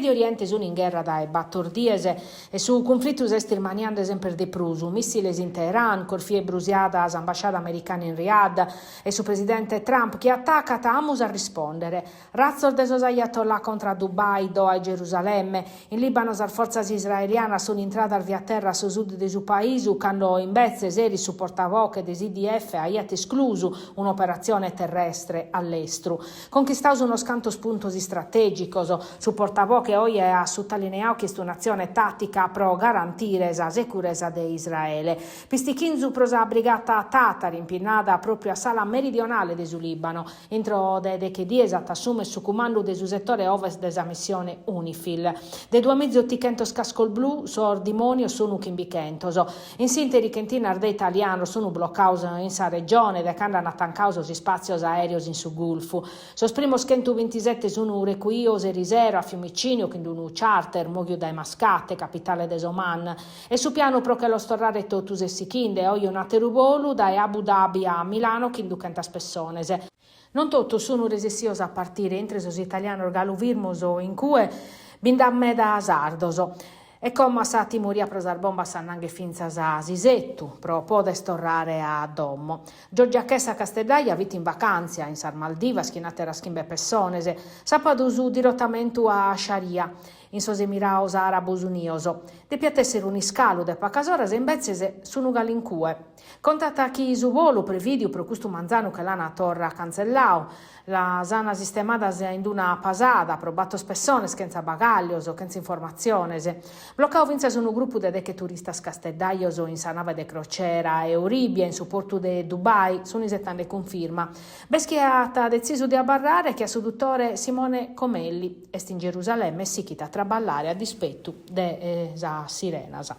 Medio Oriente sono in guerra da battordiese e su conflittus estir maniande sempre de prusu, missiles in Teheran, corfie brusiadas ambasciata americana in Riyadh e su presidente Trump che attacca amus a rispondere. Razzor de Ayatollah contra Dubai, Doha e Gerusalemme. In Libano le forze israeliane sono entrate via terra su sud de su paese, quando in bezze seri su portavoce des IDF aiat escluso un'operazione terrestre all'estero. Conquistaus uno scantos puntos strategicos su portavoce che oggi ha sottolineato che è un'azione tattica pro garantire la sicurezza di Israele. Pistichinzu prosa brigata tatari impinata proprio a sala meridionale del Libano, entro de che dies assume su comando del settore ovest della missione UNIFIL. De 2.800 cascol blu so dimonio sono chimbichentos. In sintesi Kentin arde italiano sono bloccati in sa regione de canda natancaus si spazios aereos in su Gulfu. Sos primos 127 sono requios e risero a Fiumicino che in un charter mogio dai Mascate, capitale de Oman, e su piano pro che lo storrare totus e sichinde o un aterubolu da Abu Dhabi a Milano che inducenta spessonese. Non tutto sono resessios a partire entre sos italiano orgalo virmoso in cue bindamme da asardoso. E come sa timoria prosar bomba sannanghe finza sa sisettu, pro pode storrare a dommo. Giorgia Chessa Castellaia vit in vacanza in Sar Maldiva, schinate raschimbe persone, sapadusu dirottamentu a Sharia, in sos Emiraos Arabos Unioso. De piatessere un iscalo de pacasoras e imbezzese sono galincue. Contata chi su volo previdio pro custu manzano che l'ana torra cancellau, la sana sistemata in una pasada, probato spessone, senza bagaglios o senza informaziones. Bloccau vinza su un gruppo de che turistas casteddaios in sa nave de crociera e Uribia in supporto de Dubai, sono isettande conferma. Beschiata deciso di abbarrare che a su dottore Simone Comelli est in Gerusalemme e si chita a traballare a dispetto de sa sirenasa.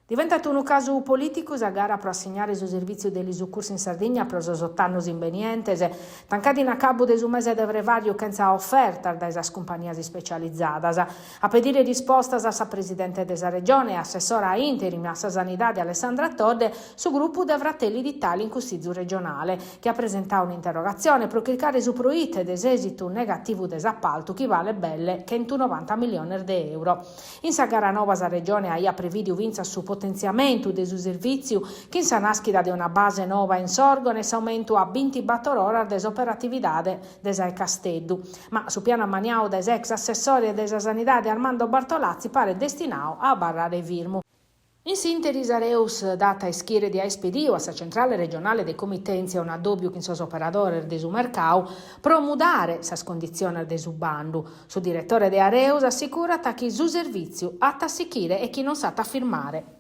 Diventato un caso politico la gara per assegnare il servizio degli soccorsi in Sardegna per i anni invenientes, tancati in a cabo del mese di brevario senza offerta dalle compagnie specializzate. A pedire risposta alla presidente della regione, assessora interim a sanità di Alessandra Todde, su gruppo dei fratelli d'Italia in Consiglio regionale, che ha presentato un'interrogazione per cercare su proite dell'esito negativo dell'appalto che vale belle 190 milioni di euro. In Sagara Nova la regione ha previsto vinza su potenziamento del servizio che in naschida di una base nuova in Sorgon e aumento a 20 battorora desoperatività del Casteddu. Ma su piano maniao des ex assessori della sanità di Armando Bartolazzi pare destinato a barrare Virmu. In sintesi, Areus data ischire di ASPD o a centrale regionale dei comitenzi a un addobbio che in sos operatore de su mercau promudare sa condizione de su bandu. Su direttore di Areus assicura che su servizio atta sicire e chi non sa firmare.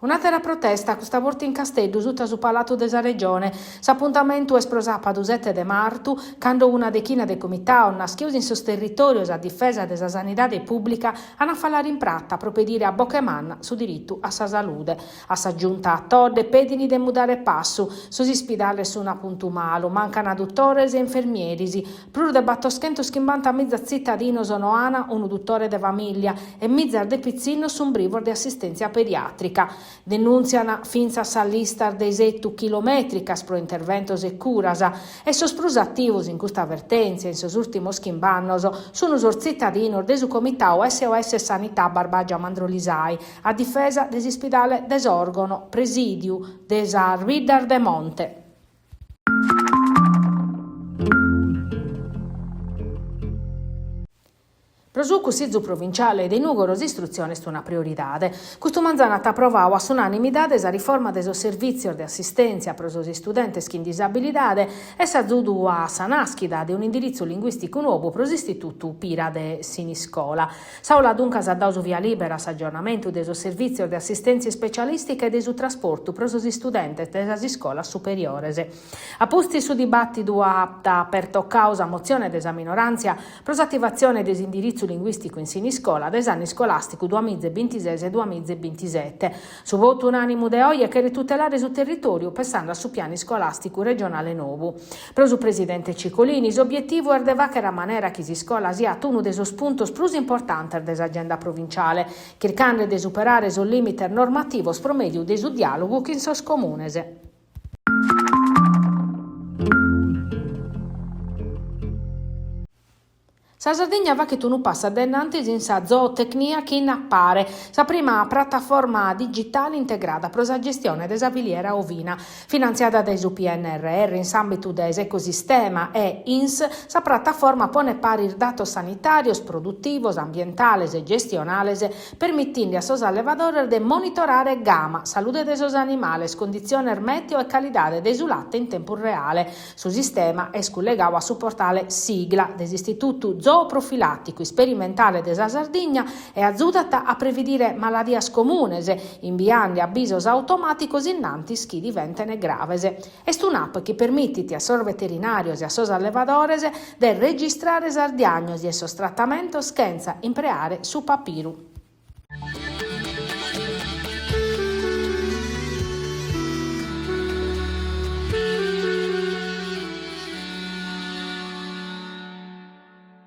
Un'altra protesta, questa volta in Casteddu, tutta su Palato della Regione. S'appuntamento è sprosato a 7 de martu, quando una decina de comità, naschiusi in sos territorios a difesa della sanità pubblica, hanno fallare in pratta, propedire a Bocheman su diritto a sa salute. A sa giunta a Todde, pedini de mudare passo, sos ispidale su una puntumalu, mancano dottores e infermierisi, pur de battoschento schimbanta mezza cittadino sono Ana, un dottore de famiglia, e mezza de pizzino su un brivor di assistenza pediatrica. Denunziano finza sa lista dei settu chilometricas pro interventos e curasa e sos prus attivos in questa avvertenza in sos ultimos chimbannos sono sos cittadinos de su comitao SOS Sanità Barbagia Mandrolisai a difesa des ispidale desorgono presidiu desa Ridar de Monte. Prosucu Sizzu provinciale dei Nugoros istruzione è una priorità. Questo manzana ha approvato a unanimità la riforma del servizio di assistenza per i studenti con disabilità e sa zudu a sanaschida di un indirizzo linguistico nuovo per l'istituto Pira de Siniscola. Saula dunque ha dato via libera all'aggiornamento del servizio di assistenza specialistica e del trasporto per gli studenti della scuola superiore. A posti su dibattito ha aperto causa mozione della minoranza per l'attivazione dell'indirizzo linguistico in siniscola des anni scolastico 2026-2027. Su voto unanimo de oia che tutelare su territorio pensando su piani scolastico regionale nuovo. Però su presidente Cicolini, l'obiettivo è de che la maniera che si scola sia uno dei spunti più importanti dell'agenda provinciale, cercando di superare sul limite normativo promedio del dialogo che in sos comunese. Sa Sardegna va che tu non passa dennanti in sa zootecnia che in appare, sa prima piattaforma digitale integrata per la gestione della filiera ovina, finanziata dai PNRR in ambito dell'ecosistema e INS, sa piattaforma pone pari il dato sanitarios, produttivos, ambientales e gestionales, permettendo a sos allevadores di monitorare gamma, salute dei sos animales, condizioni meteo e qualità dei latte in tempo reale. Su sistema è collegato a supportare sigla dell'Istituto Zooprofilattico sperimentale della Sardegna e aiutata a prevedere malattie comuni, inviando avvisos automatici innanti chi diventano graves. È un'app che permette a sos veterinarios e a sos allevadores di registrare le diagnosi e sos trattamenti senza impreare su papiro.